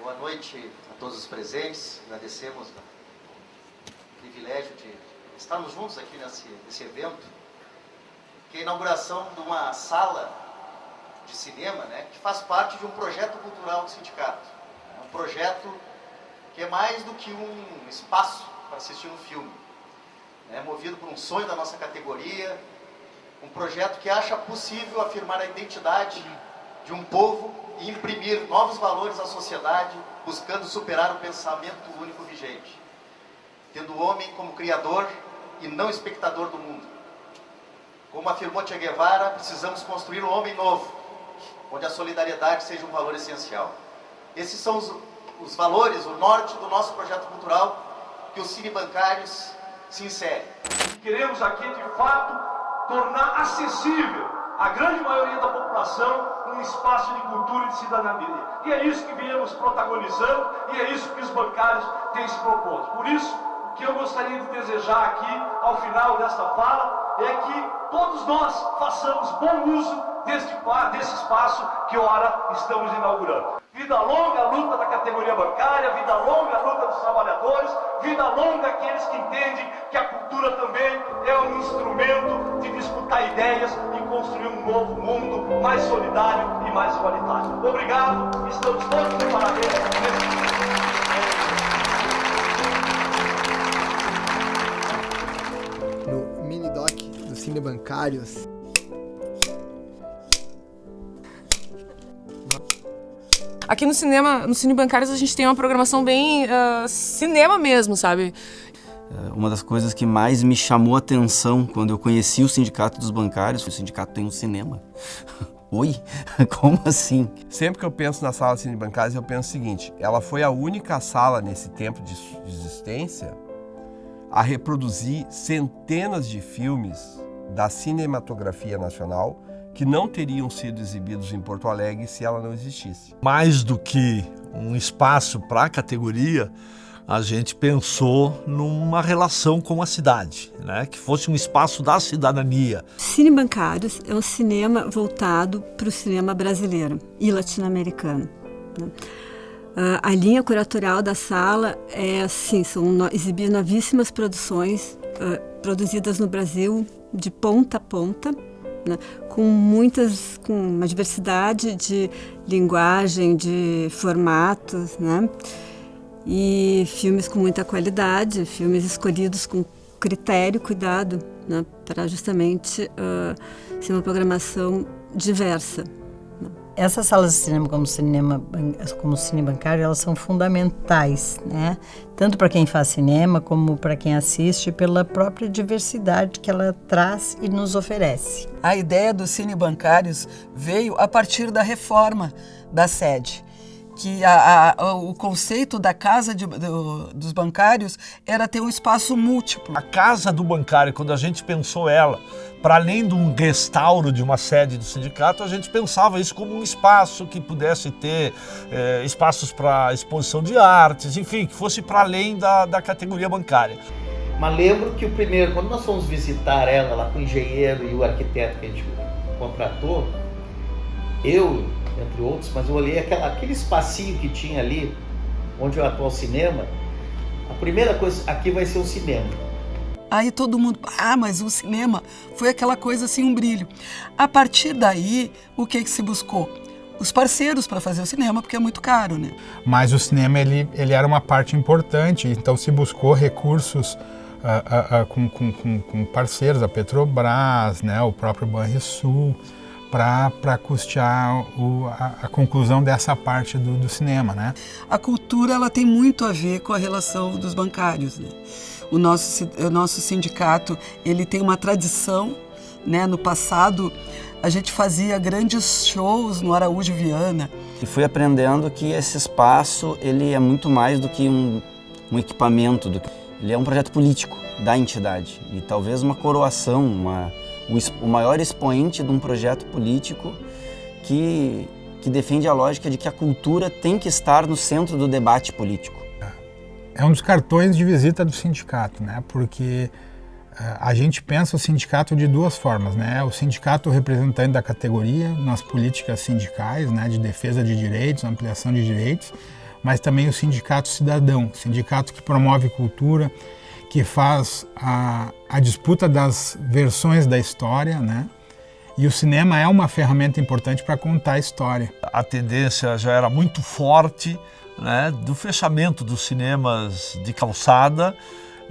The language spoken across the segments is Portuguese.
Boa noite a todos os presentes. Agradecemos o privilégio de estarmos juntos aqui nesse evento, que é a inauguração de uma sala de cinema, né, que faz parte de um projeto cultural do sindicato. É um projeto que é mais do que um espaço para assistir um filme. É movido por um sonho da nossa categoria, um projeto que acha possível afirmar a identidade de um povo e imprimir novos valores à sociedade, buscando superar o pensamento único vigente, tendo o homem como criador e não espectador do mundo. Como afirmou Che Guevara, precisamos construir um homem novo, onde a solidariedade seja um valor essencial. Esses são os valores, o norte do nosso projeto cultural, que os cinebancários se inserem. Queremos aqui, de fato, tornar acessível à grande maioria da população um espaço de cultura e de cidadania. E é isso que viemos protagonizando e é isso que os bancários têm se proposto. Por isso, o que eu gostaria de desejar aqui, ao final desta fala, é que todos nós façamos bom uso desse espaço que ora estamos inaugurando. Vida longa a luta da categoria bancária, vida longa a luta dos trabalhadores, vida longa aqueles que entendem que a cultura também é um instrumento de disputar ideias e construir um novo mundo mais solidário e mais igualitário. Obrigado, estamos todos de parabéns No mini-doc do Cinebancários. Aqui no Cinebancários a gente tem uma programação bem cinema mesmo, sabe? Uma das coisas que mais me chamou a atenção quando eu conheci o Sindicato dos Bancários, o sindicato tem um cinema. Oi? Como assim? Sempre que eu penso na sala de Cinebancários, eu penso o seguinte: ela foi a única sala nesse tempo de existência a reproduzir centenas de filmes da cinematografia nacional que não teriam sido exibidos em Porto Alegre se ela não existisse. Mais do que um espaço para a categoria, a gente pensou numa relação com a cidade, né? Que fosse um espaço da cidadania. Cinebancários é um cinema voltado para o cinema brasileiro e latino-americano, né? A linha curatorial da sala é assim, são exibir novíssimas produções produzidas no Brasil de ponta a ponta, né, com uma diversidade de linguagem, de formatos, né, e filmes com muita qualidade, filmes escolhidos com critério, cuidado, né, para justamente ser uma programação diversa. Essas salas de cinema como o Cinebancário, elas são fundamentais, né? Tanto para quem faz cinema como para quem assiste, pela própria diversidade que ela traz e nos oferece. A ideia dos Cinebancários veio a partir da reforma da sede, que o conceito da casa dos bancários era ter um espaço múltiplo. A casa do bancário, quando a gente pensou ela, para além de um restauro de uma sede do sindicato, a gente pensava isso como um espaço que pudesse ter espaços para exposição de artes, enfim, que fosse para além da categoria bancária. Mas lembro que quando nós fomos visitar ela lá com o engenheiro e o arquiteto que a gente contratou, entre outros, mas eu olhei aquele espacinho que tinha ali, onde é o atual cinema. A primeira coisa, aqui vai ser um cinema. Aí todo mundo, mas o cinema foi aquela coisa assim, um brilho. A partir daí, o que se buscou? Os parceiros para fazer o cinema, porque é muito caro, né? Mas o cinema, ele era uma parte importante, então se buscou recursos com parceiros, a Petrobras, né, o próprio Banrisul, para custear a conclusão dessa parte do cinema, né? A cultura, ela tem muito a ver com a relação dos bancários, né? O nosso sindicato, ele tem uma tradição, né? No passado, a gente fazia grandes shows no Araújo Viana. E fui aprendendo que esse espaço, ele é muito mais do que um equipamento, ele é um projeto político da entidade e talvez uma coroação, o maior expoente de um projeto político que defende a lógica de que a cultura tem que estar no centro do debate político. É um dos cartões de visita do sindicato, né? Porque a gente pensa o sindicato de duas formas, né? O sindicato representante da categoria nas políticas sindicais, né? De defesa de direitos, ampliação de direitos, mas também o sindicato cidadão, sindicato que promove cultura, que faz a disputa das versões da história, né? E o cinema é uma ferramenta importante para contar a história. A tendência já era muito forte, né, do fechamento dos cinemas de calçada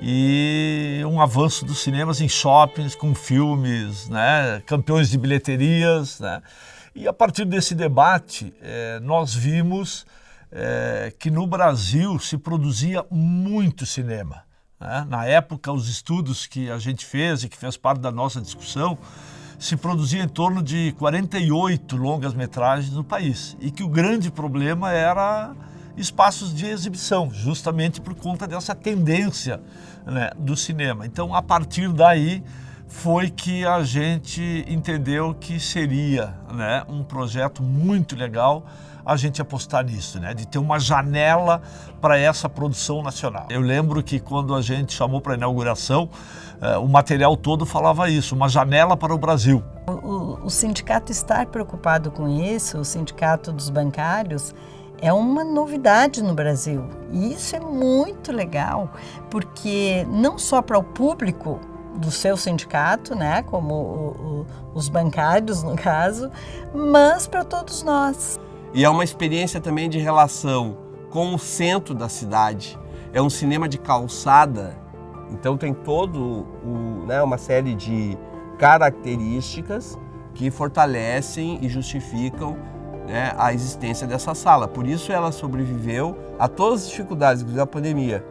e um avanço dos cinemas em shoppings com filmes, né, campeões de bilheterias, né? E a partir desse debate nós vimos que no Brasil se produzia muito cinema, né? Na época, os estudos que a gente fez e que fez parte da nossa discussão, se produzia em torno de 48 longas-metragens no país e que o grande problema era espaços de exibição, justamente por conta dessa tendência, né, do cinema. Então, a partir daí, foi que a gente entendeu que seria, né, um projeto muito legal a gente apostar nisso, né, de ter uma janela para essa produção nacional. Eu lembro que quando a gente chamou para a inauguração, o material todo falava isso, uma janela para o Brasil. O sindicato estar preocupado com isso, o sindicato dos bancários, é uma novidade no Brasil. E isso é muito legal, porque não só para o público do seu sindicato, né, como os bancários no caso, mas para todos nós. E é uma experiência também de relação com o centro da cidade. É um cinema de calçada, então tem uma série de características que fortalecem e justificam, né, a existência dessa sala. Por isso ela sobreviveu a todas as dificuldades, inclusive a pandemia,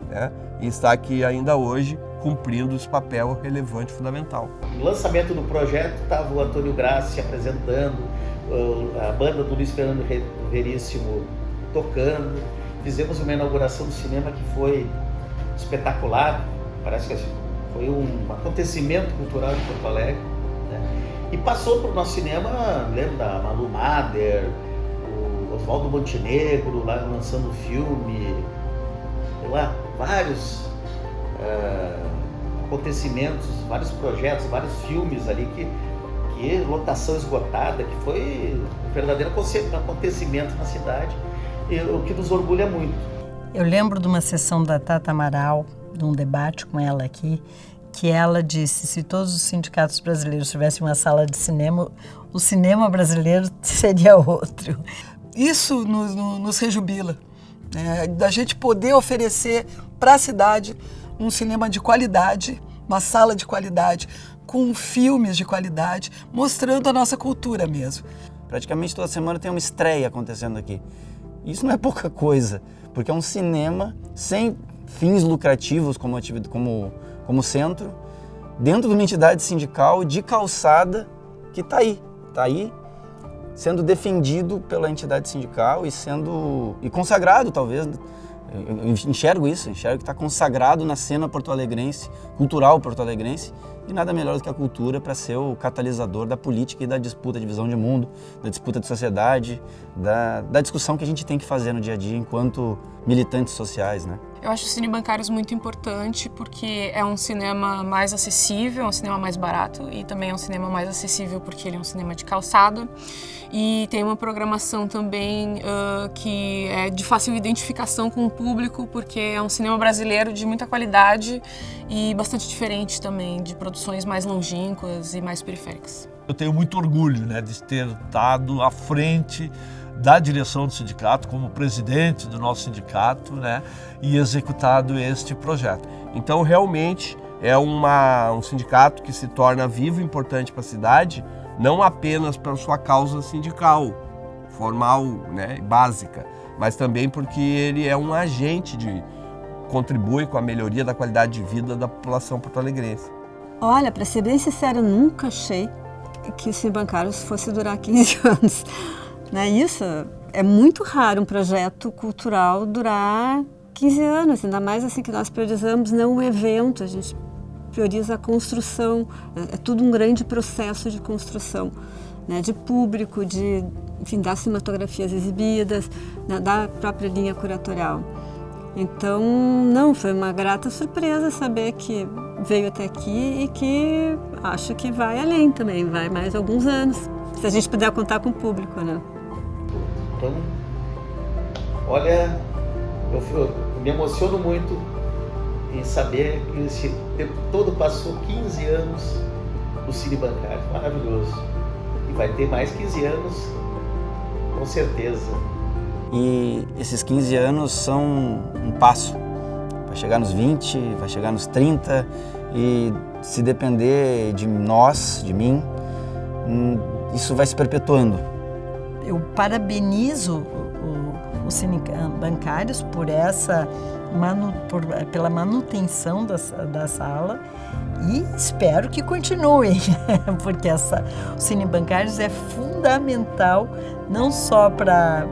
né, e está aqui ainda hoje cumprindo esse papel relevante e fundamental. No lançamento do projeto estava o Antônio Grassi apresentando, a banda do Luiz Fernando Veríssimo tocando. Fizemos uma inauguração do cinema que foi espetacular, parece que foi um acontecimento cultural em Porto Alegre, né? E passou para o nosso cinema, lembro da Malu Mader, o Oswaldo Montenegro lá lançando o filme, sei lá, vários acontecimentos, vários projetos, vários filmes ali que lotação esgotada, que foi um verdadeiro acontecimento na cidade, e o que nos orgulha muito. Eu lembro de uma sessão da Tata Amaral, de um debate com ela aqui, que ela disse: se todos os sindicatos brasileiros tivessem uma sala de cinema, o cinema brasileiro seria outro. Isso nos rejubila, né? Da gente poder oferecer para a cidade um cinema de qualidade, uma sala de qualidade, com filmes de qualidade, mostrando a nossa cultura mesmo. Praticamente toda semana tem uma estreia acontecendo aqui. Isso não é pouca coisa, porque é um cinema sem fins lucrativos como centro, dentro de uma entidade sindical de calçada que está aí, sendo defendido pela entidade sindical e consagrado, talvez. Eu enxergo isso, que está consagrado na cena porto-alegrense, cultural porto-alegrense, e nada melhor do que a cultura para ser o catalisador da política e da disputa de visão de mundo, da disputa de sociedade, da discussão que a gente tem que fazer no dia a dia enquanto militantes sociais, né? Eu acho o Cine Bancários muito importante porque é um cinema mais acessível, é um cinema mais barato, e também é um cinema mais acessível porque ele é um cinema de calçada. E tem uma programação também que é de fácil identificação com o público, porque é um cinema brasileiro de muita qualidade e bastante diferente também, de produções mais longínquas e mais periféricas. Eu tenho muito orgulho, né, de ter estado à frente da direção do sindicato, como presidente do nosso sindicato, né, e executado este projeto. Então, realmente, é um sindicato que se torna vivo e importante para a cidade, não apenas pela sua causa sindical, formal, né, básica, mas também porque ele é um agente contribui com a melhoria da qualidade de vida da população porto-alegrense. Olha, para ser bem sincero, eu nunca achei que o Cine Bancários fosse durar 15 anos. Né? Isso é muito raro, um projeto cultural durar 15 anos, ainda mais assim que nós priorizamos não o evento, a gente prioriza a construção, é tudo um grande processo de construção, né? De público, enfim, das cinematografias exibidas, né? Da própria linha curatorial. Então, não, foi uma grata surpresa saber que veio até aqui e que acho que vai além também, vai mais alguns anos, se a gente puder contar com o público, né? Então, Olha, eu me emociono muito em saber que esse tempo todo passou 15 anos no Cine Bancário. Maravilhoso. E vai ter mais 15 anos, com certeza. E esses 15 anos são um passo. Vai chegar nos 20, vai chegar nos 30 e se depender de nós, de mim, isso vai se perpetuando. Eu parabenizo os Cine Bancários por pela manutenção da sala e espero que continuem, porque o Cine Bancários é fundamental não só para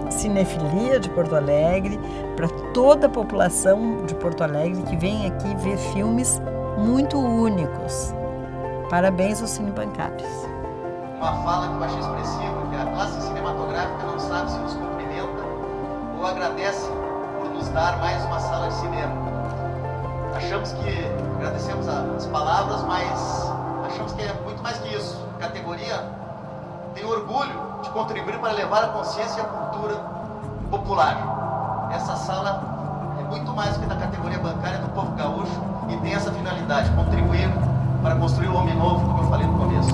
cinefilia de Porto Alegre, para toda a população de Porto Alegre que vem aqui ver filmes muito únicos. Parabéns aos Cine Bancários. Uma fala que eu achei expressiva, que a classe cinematográfica não sabe se nos cumprimenta ou agradece por nos dar mais uma sala de cinema. Agradecemos as palavras, mas achamos que é muito mais que isso. A categoria tem orgulho de contribuir para levar a consciência e a cultura popular. Essa sala é muito mais do que da categoria bancária do povo gaúcho e tem essa finalidade, contribuir para construir o homem novo, como eu falei no começo.